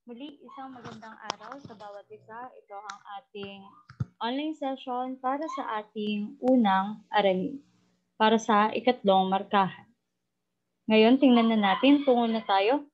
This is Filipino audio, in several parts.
Muli, isang magandang araw sa bawat isa. Ito ang ating online session para sa ating unang aralin, para sa ikatlong markahan. Ngayon, tingnan na natin, tungo na tayo.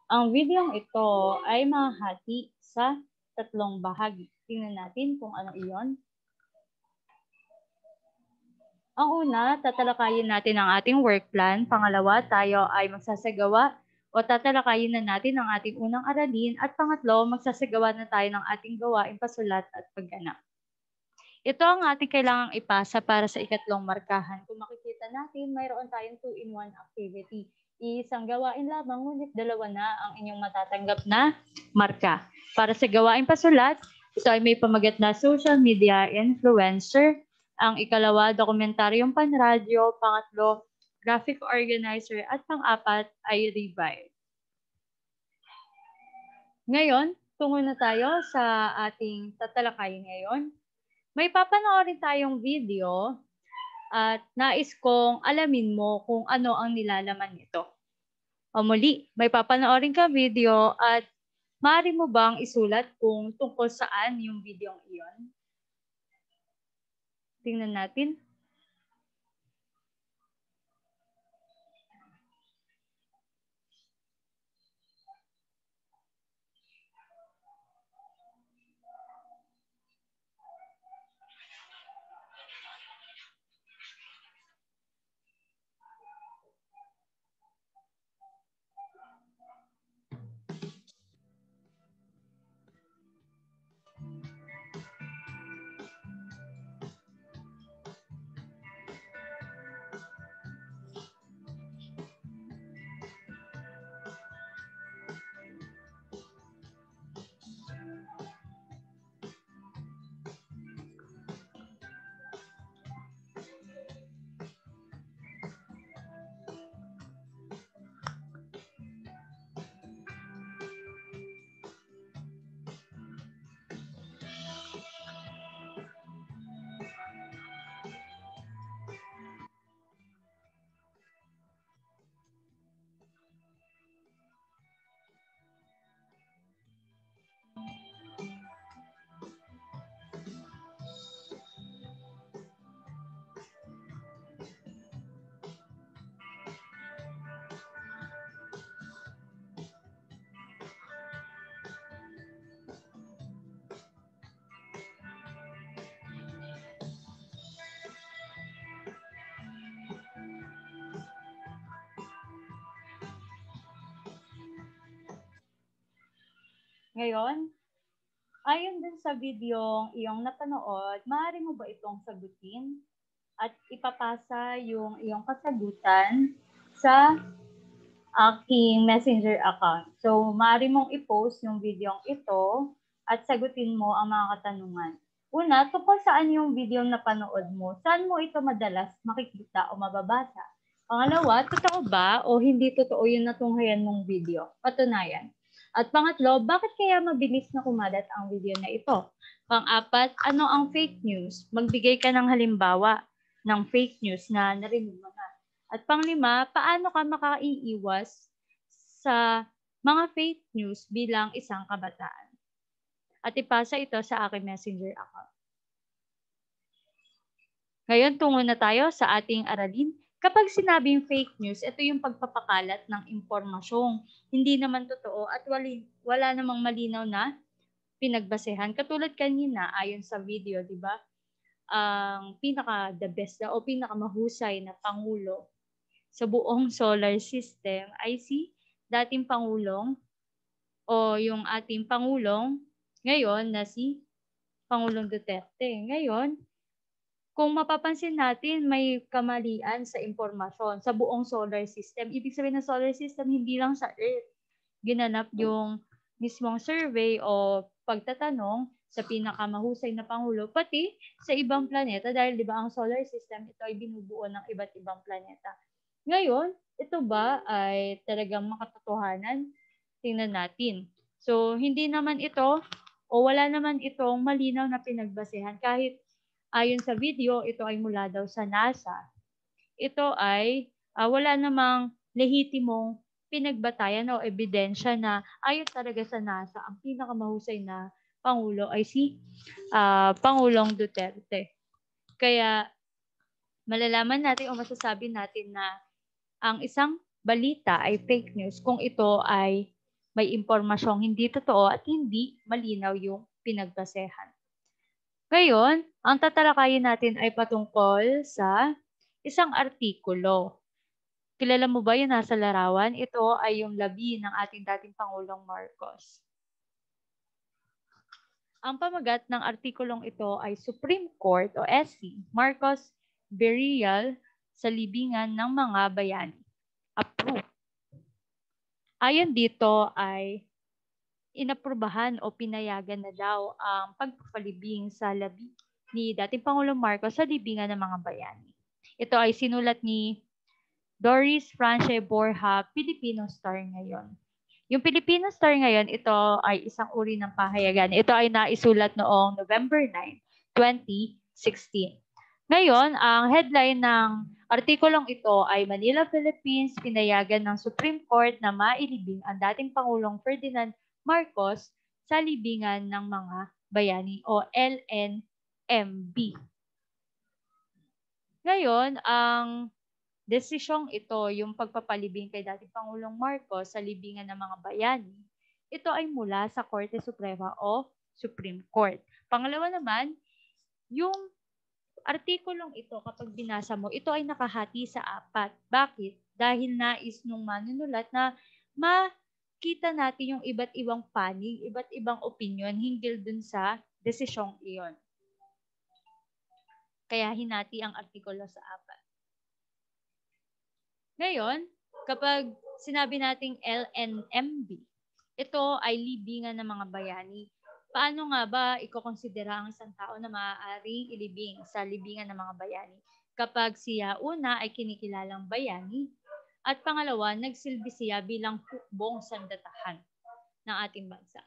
Ang videong ito ay mahahati sa tatlong bahagi. Tingnan natin kung ano iyon. Ang una, tatalakayin natin ang ating work plan. Pangalawa, tayo ay magsasagawa o tatalakayin na natin ang ating unang aralin. At pangatlo, magsasagawa na tayo ng ating gawain pasulat at pagganap. Ito ang ating kailangang ipasa para sa ikatlong markahan. Kung makikita natin, mayroon tayong 2-in-1 activity. Isang gawain lamang, ngunit dalawa na ang inyong matatanggap na marka. Para sa gawain pasulat, ito ay may pamagat na social media influencer. Ang ikalawa, dokumentaryong panradyo. Pangatlo, graphic organizer. At pang-apat ay revive. Ngayon, tungo na tayo sa ating tatalakayin ngayon. May papanoorin tayong video at nais kong alamin mo kung ano ang nilalaman nito. O muli, may papanoorin ka video at maaari mo bang isulat kung tungkol saan yung video iyon? Tingnan natin. Ngayon, ayon din sa video iyong napanood, maaari mo ba itong sagutin at ipapasa yung iyong kasagutan sa aking messenger account. So, maaari mong i-post yung video ito at sagutin mo ang mga katanungan. Una, tungkol saan yung video na panood mo? Saan mo ito madalas makikita o mababasa? Pangalawa, totoo ba o hindi totoo yung natunghayan mong video? Patunayan. At pangatlo, bakit kaya mabilis na kumalat ang video na ito? Pang-apat, ano ang fake news? Magbigay ka ng halimbawa ng fake news na narinig mo na. At panglima, paano ka makaiiwas sa mga fake news bilang isang kabataan? At ipasa ito sa aking messenger account. Ngayon, tungo na tayo sa ating aralin. Kapag sinabing fake news, ito yung pagpapakalat ng impormasyong hindi naman totoo at wala namang malinaw na pinagbasehan. Katulad kanina, ayon sa video, di ba? Ang pinaka-the best o pinaka-mahusay na pangulo sa buong solar system ay si dating Pangulong o yung ating Pangulong ngayon na si Pangulong Duterte. Ngayon, kung mapapansin natin, may kamalian sa impormasyon sa buong solar system. Ibig sabihin ng solar system, hindi lang sa Earth. Ginanap yung mismong survey o pagtatanong sa pinakamahusay na Pangulo, pati sa ibang planeta dahil di ba ang solar system, ito ay binubuo ng iba't ibang planeta. Ngayon, ito ba ay talagang makatotohanan? Tingnan natin. So, hindi naman ito o wala naman itong malinaw na pinagbasehan kahit ayon sa video, ito ay mula daw sa NASA. Ito ay wala namang lehitimong pinagbatayan o ebidensya na ayon talaga sa NASA, ang pinakamahusay na Pangulo ay si Pangulong Duterte. Kaya malalaman natin o masasabi natin na ang isang balita ay fake news kung ito ay may impormasyong hindi totoo at hindi malinaw yung pinagbasehan. Ngayon, ang tatalakayin natin ay patungkol sa isang artikulo. Kilala mo ba yung nasa larawan? Ito ay yung labi ng ating dating Pangulong Marcos. Ang pamagat ng artikulong ito ay Supreme Court o SC, Marcos Burial sa libingan ng mga bayani. Approve. Ayon dito ay inaprubahan o pinayagan na daw ang pagpapalibing sa labi ni dating Pangulong Marcos sa libingan ng mga bayani. Ito ay sinulat ni Doris France Borja, Filipino Star ngayon. Yung Filipino Star ngayon, ito ay isang uri ng pahayagan. Ito ay naisulat noong November 9, 2016. Ngayon, ang headline ng artikulong ito ay Manila, Philippines, pinayagan ng Supreme Court na mailibing ang dating Pangulong Ferdinand Marcos sa libingan ng mga bayani o LNMB. Ngayon, ang desisyong ito, yung pagpapalibing kay dating Pangulong Marcos sa libingan ng mga bayani, ito ay mula sa Korte Suprema o Supreme Court. Pangalawa naman, yung artikulong ito, kapag binasa mo, ito ay nakahati sa 4. Bakit? Dahil nais nung manunulat na makita natin yung iba't ibang panig, iba't ibang opinion hinggil dun sa desisyong iyon. Kaya hinati ang artikulo sa 4. Ngayon, kapag sinabi nating LNMB, ito ay libingan ng mga bayani. Paano nga ba ikokonsidera ang isang tao na maaaring ilibing sa libingan ng mga bayani? Kapag siya una ay kinikilalang bayani at pangalawa, nagsilbi siya bilang hukbong sandatahan ng ating bansa.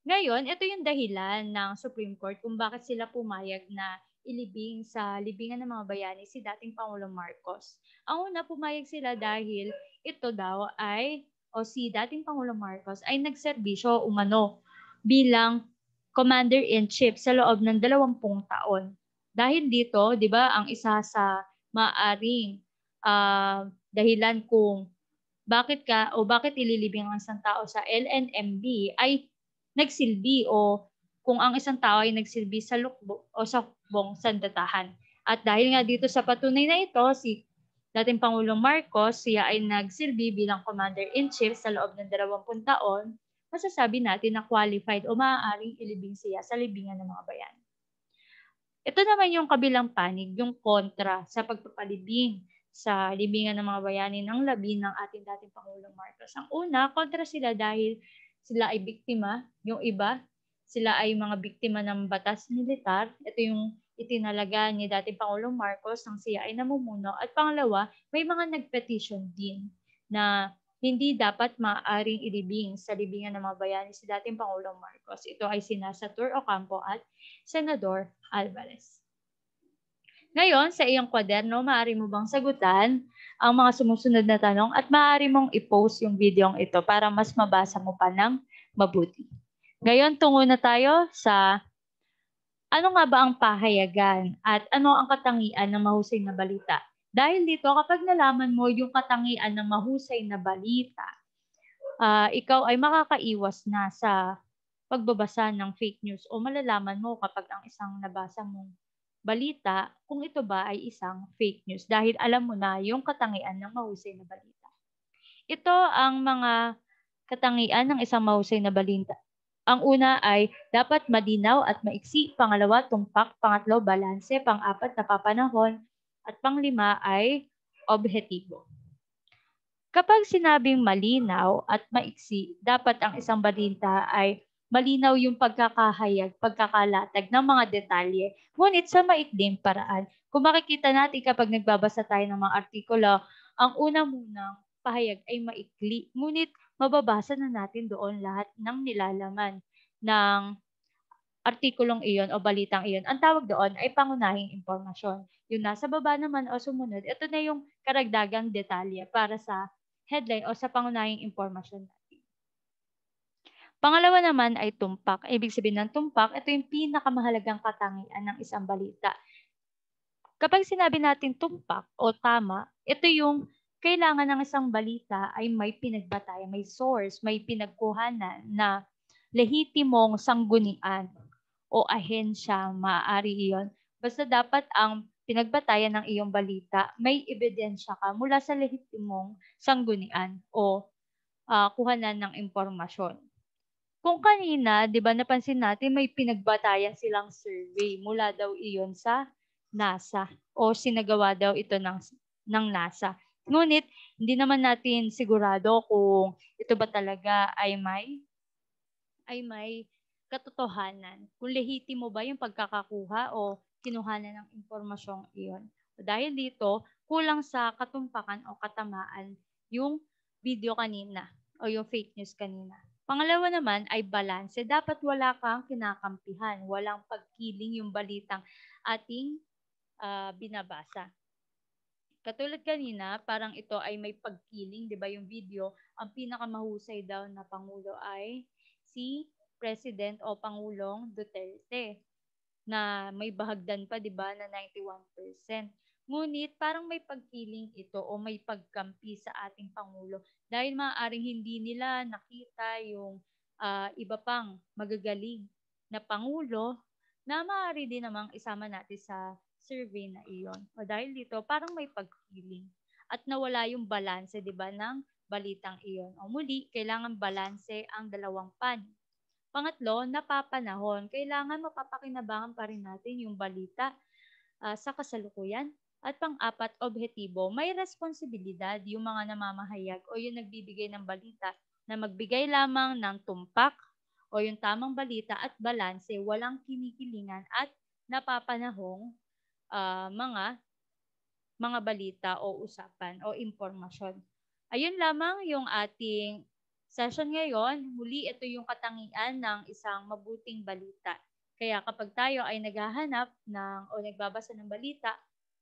Ngayon, ito yung dahilan ng Supreme Court kung bakit sila pumayag na ilibing sa libingan ng mga bayani si dating Pangulong Marcos. Ang una, pumayag sila dahil ito daw ay, o si dating Pangulong Marcos ay nagserbisyo umano bilang Commander-in-Chief sa loob ng 20 taon. Dahil dito, di ba, ang isa sa maaring dahilan kung bakit ililibing ang isang tao sa LNMB ay nagsilbi o kung ang isang tao ay nagsilbi sa lukbo o sa hukbong sandatahan. At dahil nga dito sa patunay na ito, si dating Pangulong Marcos, siya ay nagsilbi bilang Commander-in-Chief sa loob ng 20 taon, masasabi natin na qualified o maaaring ilibing siya sa libingan ng mga bayan. Ito naman yung kabilang panig, yung kontra sa pagpapalibing sa libingan ng mga bayani ng labi ng ating dating Pangulong Marcos. Ang una, kontra sila dahil sila ay biktima, yung iba, sila ay mga biktima ng batas militar. Ito yung itinalaga ni dating Pangulong Marcos nang siya ay namumuno. At pangalawa, may mga nagpetition din na hindi dapat maaaring ilibing sa libingan ng mga bayani si dating Pangulong Marcos. Ito ay sina Senator Ocampo at Senador Alvarez. Ngayon, sa iyong kwaderno, maaari mo bang sagutan ang mga sumusunod na tanong at maaari mong i-post yung video ito para mas mabasa mo pa ng mabuti. Ngayon, tungo na tayo sa ano nga ba ang pahayagan at ano ang katangian ng mahusay na balita. Dahil dito, kapag nalaman mo yung katangian ng mahusay na balita, ikaw ay makakaiwas na sa pagbabasa ng fake news o malalaman mo kapag ang isang nabasa mong balita kung ito ba ay isang fake news dahil alam mo na yung katangian ng mahusay na balita. Ito ang mga katangian ng isang mahusay na balita. Ang una ay dapat malinaw at maiksi, pangalawa tumpak, pangatlo balanse, pang-apat napapanahon, at panglima ay objektibo. Kapag sinabing malinaw at maiksi, dapat ang isang balita ay malinaw yung pagkakahayag, pagkakalatag ng mga detalye, ngunit sa maikling paraan. Kung makikita natin kapag nagbabasa tayo ng mga artikulo, ang unang-unang pahayag ay maikli, ngunit mababasa na natin doon lahat ng nilalaman ng artikulong iyon o balitang iyon. Ang tawag doon ay pangunahing impormasyon. Yung nasa baba naman o sumunod, ito na yung karagdagang detalye para sa headline o sa pangunahing impormasyon natin. Pangalawa naman ay tumpak. Ibig sabihin ng tumpak, ito yung pinakamahalagang katangian ng isang balita. Kapag sinabi natin tumpak o tama, ito yung kailangan ng isang balita ay may pinagbatayan, may source, may pinagkuhanan na lehitimong sanggunian o ahensya, maaari iyon. Basta dapat ang pinagbatayan ng iyong balita, may ebidensya ka mula sa lehitimong sanggunian o kuhanan ng impormasyon. Kung kanina, 'di ba napansin natin may pinagbatayan silang survey mula daw iyon sa NASA o sinagawa daw ito ng NASA. Ngunit hindi naman natin sigurado kung ito ba talaga ay may katotohanan. Kung lehitimo ba yung pagkakakuha o kinuhanan ng impormasyong iyon. Dahil dito, kulang sa katumpakan o katamaan yung video kanina o yung fake news kanina. Pangalawa naman ay balanse. Dapat wala kang kinakampihan, walang pagkiling yung balitang ating binabasa. Katulad kanina, parang ito ay may pagkiling, 'di ba yung video, ang pinakamahusay daw na pangulo ay si President o Pangulong Duterte na may bahagdan pa 'di ba na 91%. Ngunit parang may pagkiling ito o may pagkampi sa ating pangulo dahil maaaring hindi nila nakita yung iba pang magagaling na pangulo na maaari din namang isama natin sa survey na iyon. O dahil dito parang may pagkiling at nawala yung balanse 'di ba ng balitang iyon. O muli, kailangan balanse ang dalawang panig. Pangatlo, napapanahon. Kailangan mapapakinabangan pa rin natin yung balita sa kasalukuyan. At pang-apat, objektibo. May responsibilidad yung mga namamahayag o yung nagbibigay ng balita na magbigay lamang ng tumpak o yung tamang balita at balanse, walang kinikilingan at napapanahong mga balita o usapan o impormasyon. Ayun lamang yung ating session ngayon. Muli, ito yung katangian ng isang mabuting balita. Kaya kapag tayo ay naghahanap o nagbabasa ng balita,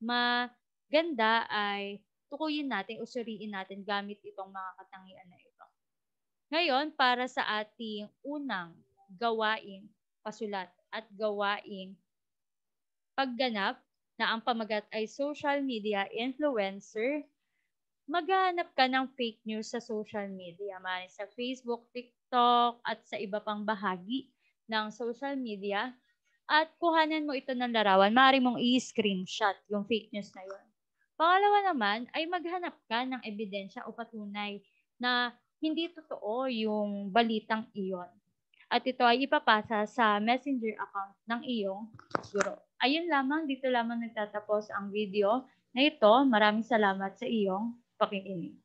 maganda ay tukuyin natin o suriin natin gamit itong mga katangian na ito. Ngayon, para sa ating unang gawain, pasulat at gawain pagganap na ang pamagat ay social media influencer, maghahanap ka ng fake news sa social media, man sa Facebook, TikTok, at sa iba pang bahagi ng social media. At kuhanan mo ito ng larawan, maaari mong i-screenshot yung fake news na yun. Pangalawa naman ay maghanap ka ng ebidensya o patunay na hindi totoo yung balitang iyon. At ito ay ipapasa sa messenger account ng iyong guro. Ayun lamang, dito lamang nagtatapos ang video na ito. Maraming salamat sa iyong pakikinig.